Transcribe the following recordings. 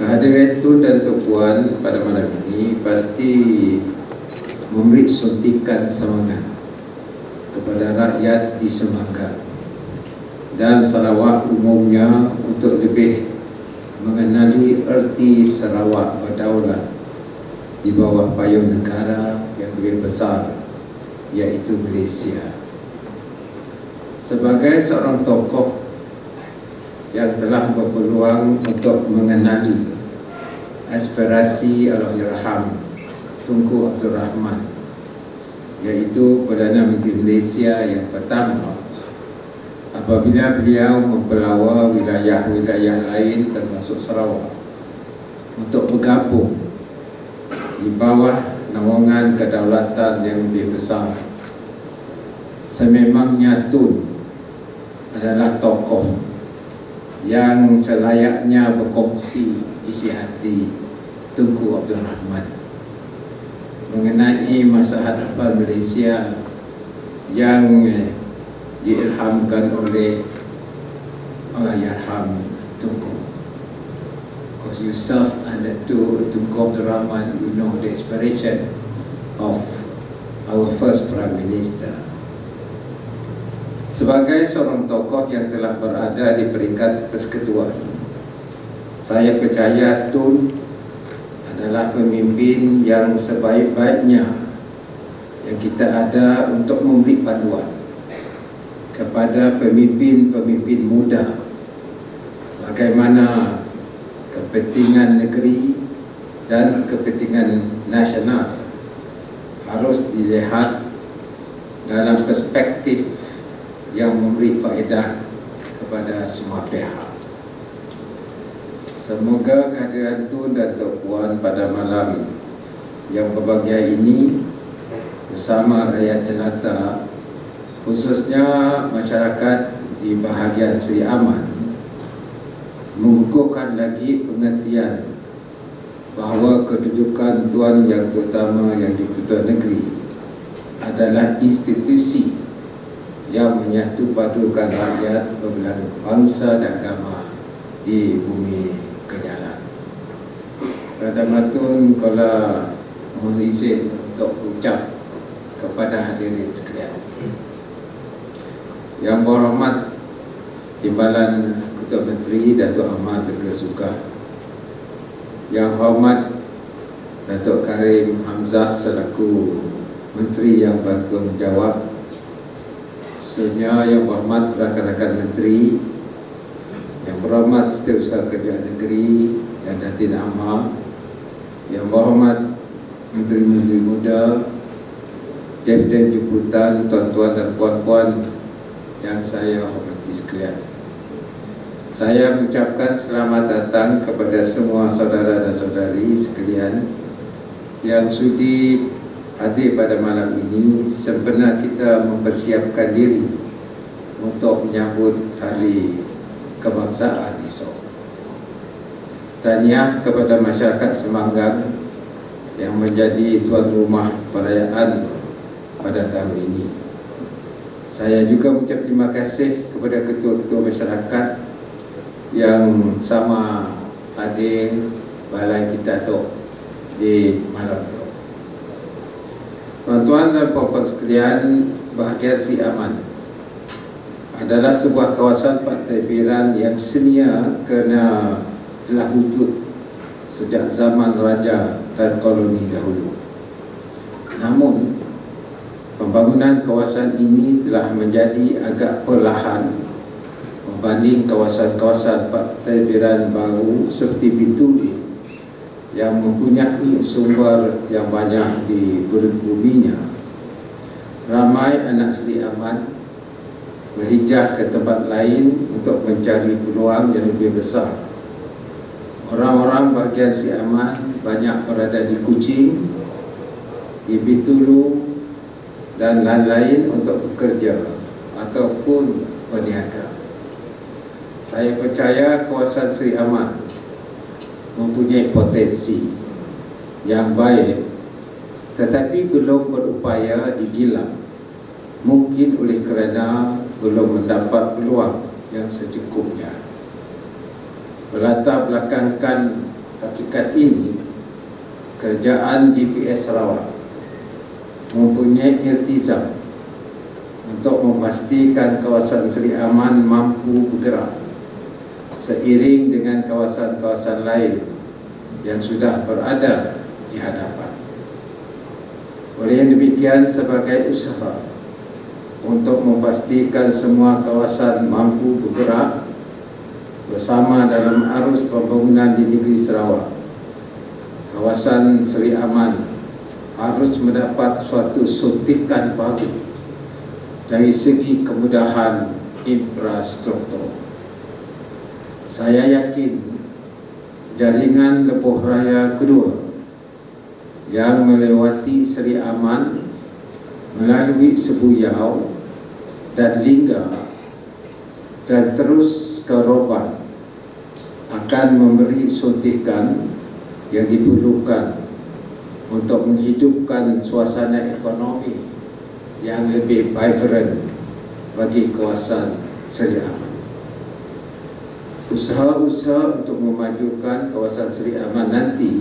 Kehadiran Tun dan Tok Puan pada malam ini pasti memberi suntikan semangat kepada rakyat di Semangka dan Sarawak umumnya untuk lebih mengenali erti Sarawak berdaulat di bawah payung negara yang lebih besar, iaitu Malaysia. Sebagai seorang tokoh yang telah berpeluang untuk mengenali aspirasi Allahyarham Tunku Abdul Rahman, iaitu Perdana Menteri Malaysia yang pertama, apabila beliau mempelawa wilayah-wilayah lain termasuk Sarawak untuk bergabung di bawah naungan kedaulatan yang lebih besar. Sememangnya Tun adalah tokoh yang selayaknya berkongsi isi hati Tunku Abdul Rahman mengenai masa hadapan Malaysia yang diilhamkan oleh Allahyarham Tunku. Because you serve under Tunku Abdul Rahman, you know the inspiration of our first Prime Minister. Sebagai seorang tokoh yang telah berada di peringkat persekutuan, saya percaya Tun adalah pemimpin yang sebaik-baiknya yang kita ada untuk memberi panduan kepada pemimpin-pemimpin muda bagaimana kepentingan negeri dan kepentingan nasional harus dilihat dalam perspektif yang memberi faedah kepada semua pihak. Semoga kehadiran Tun dan Tok Puan pada malam yang berbahagia ini bersama rakyat jelata, khususnya masyarakat di bahagian Seri Aman, mengukuhkan lagi pengertian bahawa kedudukan Tuan Yang Terutama yang di-Pertuan Negeri adalah institusi yang menyatu padukan rakyat berbelah bangsa dan agama di bumi Kenyalan. Pertama Tun, kalau mohon izin untuk ucap kepada hadirin sekalian. Yang berhormat Timbalan Ketua Menteri Datuk Ahmad Tegla Suka, Yang hormat Datuk Karim Hamzah selaku Menteri yang bertanggungjawab, sebenarnya yang berhormat rakan-rakan menteri, yang berhormat Setiausaha Kerajaan Negeri dan Datin Amal, yang berhormat Menteri-Menteri Muda, Jabatan Jemputan, tuan-tuan dan puan-puan yang saya hormati sekalian. Saya mengucapkan selamat datang kepada semua saudara dan saudari sekalian yang sudi hadir pada malam ini sempena kita mempersiapkan diri untuk menyambut Hari Kebangsaan esok. Tahniah kepada masyarakat Semanggang yang menjadi tuan rumah perayaan pada tahun ini. Saya juga mengucap terima kasih kepada ketua-ketua masyarakat yang sama hadir balai kita tu di malam itu. Tuan-tuan dan puan-puan sekalian, bahagian Seri Aman adalah sebuah kawasan pentadbiran yang senia kerana telah wujud sejak zaman raja dan koloni dahulu. Namun, pembangunan kawasan ini telah menjadi agak perlahan berbanding kawasan-kawasan pentadbiran baru seperti Bintulu yang mempunyai sumber yang banyak di buminya. Ramai anak Seri Aman berhijrah ke tempat lain untuk mencari peluang yang lebih besar. Orang-orang bahagian Seri Aman banyak berada di Kuching, di Bintulu dan lain-lain untuk bekerja ataupun berniaga. Saya percaya kawasan Seri Aman mempunyai potensi yang baik, tetapi belum berupaya digilang, mungkin oleh kerana belum mendapat peluang yang secukupnya. Berlatar belakangkan hakikat ini, kerajaan GPS Sarawak mempunyai iltizam untuk memastikan kawasan Seri Aman mampu bergerak seiring dengan kawasan-kawasan lain yang sudah berada di hadapan. Oleh demikian, sebagai usaha untuk memastikan semua kawasan mampu bergerak bersama dalam arus pembangunan di negeri Sarawak, kawasan Seri Aman harus mendapat suatu suntikan baru dari segi kemudahan infrastruktur. Saya yakin jaringan lebuh raya kedua yang melewati Seri Aman melalui Sebuyau dan Lingga dan terus ke Roban akan memberi suntikan yang diperlukan untuk menghidupkan suasana ekonomi yang lebih vibrant bagi kawasan Seri Aman. Usaha-usaha untuk memajukan kawasan Seri Aman nanti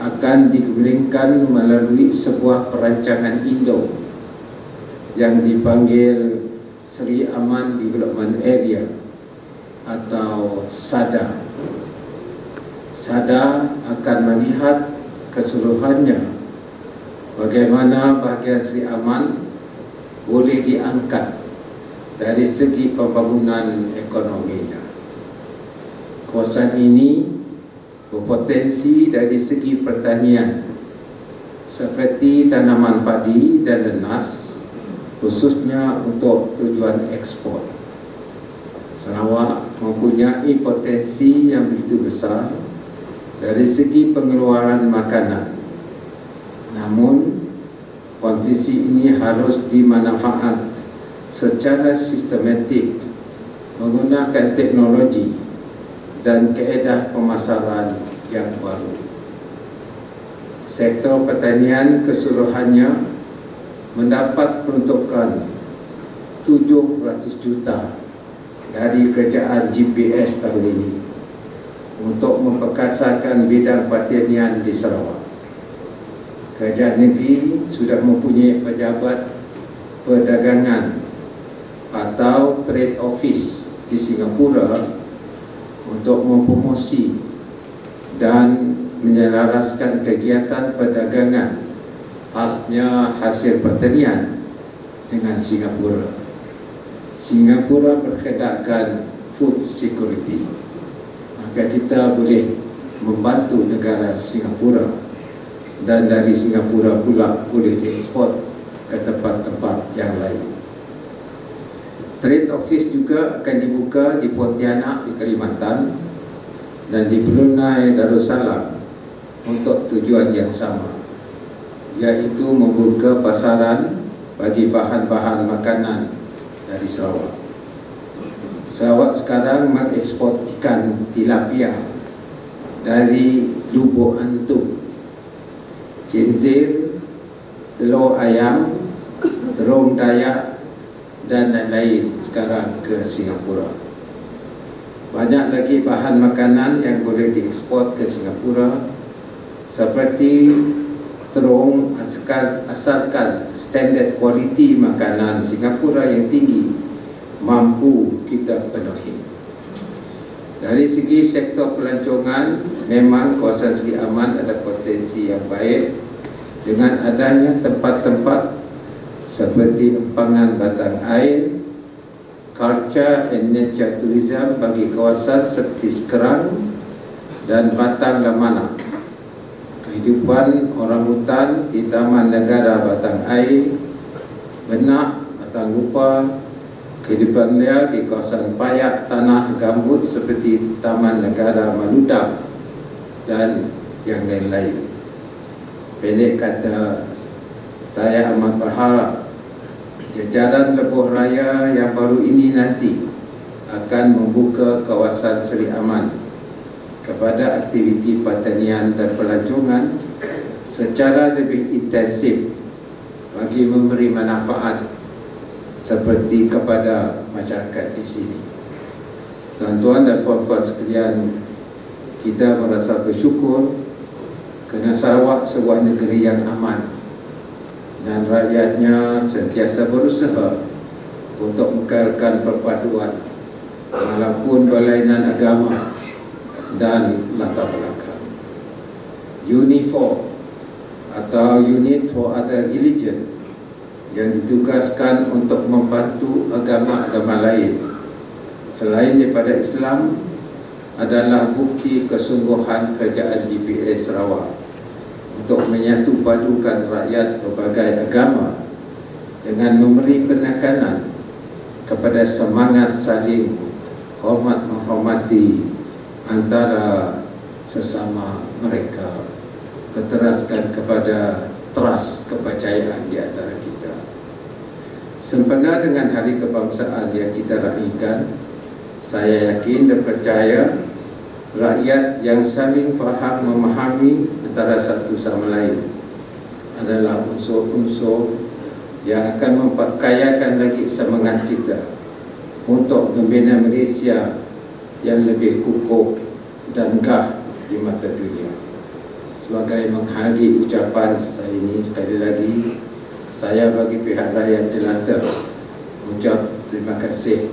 akan digulingkan melalui sebuah perancangan Indo yang dipanggil Seri Aman Development Area atau SADA. SADA akan melihat keseluruhannya bagaimana bahagian Seri Aman boleh diangkat dari segi pembangunan ekonominya. Kawasan ini berpotensi dari segi pertanian seperti tanaman padi dan nenas, khususnya untuk tujuan ekspor. Sarawak mempunyai potensi yang begitu besar dari segi pengeluaran makanan. Namun, potensi ini harus dimanfaat secara sistematik menggunakan teknologi dan kaedah pemasaran yang baru. Sektor pertanian keseluruhannya mendapat peruntukan 700 juta dari kerajaan GPS tahun ini untuk memperkasakan bidang pertanian di Sarawak. Kerajaan negeri sudah mempunyai pejabat perdagangan atau trade office di Singapura untuk mempromosi dan menyelaraskan kegiatan perdagangan khasnya hasil pertanian dengan Singapura. Singapura berkedakkan food security, maka kita boleh membantu negara Singapura dan dari Singapura pula boleh diekspor ke tempat-tempat yang lain. Trade office juga akan dibuka di Pontianak di Kalimantan dan di Brunei Darussalam untuk tujuan yang sama, iaitu membuka pasaran bagi bahan-bahan makanan dari Sarawak. Sarawak sekarang mengekspor ikan tilapia dari Lubuk Antum, kinzir, telur ayam, terung Dayak dan lain-lain sekarang ke Singapura. Banyak lagi bahan makanan yang boleh diekspor ke Singapura seperti terung asalkan standard kualiti makanan Singapura yang tinggi mampu kita penuhi. Dari segi sektor pelancongan, memang kawasan Seri Aman ada potensi yang baik dengan adanya tempat-tempat seperti empangan batang air, culture and nature tourism bagi kawasan seperti Sekerang dan Batang Lamana. Kehidupan orang hutan di Taman Negara Batang Air, Benak, Batang Rupa, kehidupan liar di kawasan payak tanah gambut seperti Taman Negara Maludang dan yang lain-lain. Pendek kata, saya amat berharap jajaran lebuh raya yang baru ini nanti akan membuka kawasan Seri Aman kepada aktiviti pertanian dan pelancongan secara lebih intensif bagi memberi manfaat seperti kepada masyarakat di sini. Tuan-tuan dan puan-puan sekalian, kita merasa bersyukur kerana Sarawak sebuah negeri yang aman dan rakyatnya sentiasa berusaha untuk mengekalkan perpaduan walaupun berlainan agama dan latar belakang. UNIFOR atau Unit for Other Religion yang ditugaskan untuk membantu agama-agama lain selain daripada Islam adalah bukti kesungguhan kerajaan GPS Sarawak untuk menyatu padukan rakyat berbagai agama dengan memberi penekanan kepada semangat saling hormat menghormati antara sesama mereka, berteraskan kepada trust, kepercayaan di antara kita. Sempena dengan Hari Kebangsaan yang kita raikan, saya yakin dan percaya rakyat yang saling faham memahami antara satu sama lain adalah unsur-unsur yang akan memperkayakan lagi semangat kita untuk membina Malaysia yang lebih kukuh dan gah di mata dunia. Sebagai menghadiri ucapan saya ini, sekali lagi saya bagi pihak rakyat jelata ucap terima kasih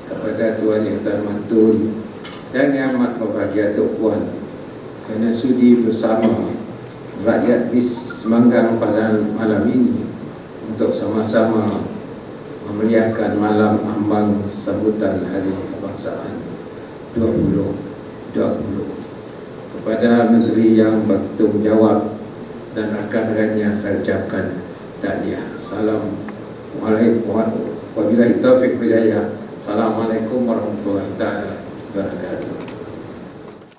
kepada Tuan Yang Terhormat Tun dan Yang Amat Berbahagia Tok Puan kerana sudi bersama rakyat di Semanggang pada malam ini untuk sama-sama memeriahkan malam ambang sambutan Hari Kebangsaan 2020. Kepada Menteri yang bertanggungjawab dan rakan-rakannya saya ucapkan tahniah. Assalamualaikum warahmatullahi wabarakatuh.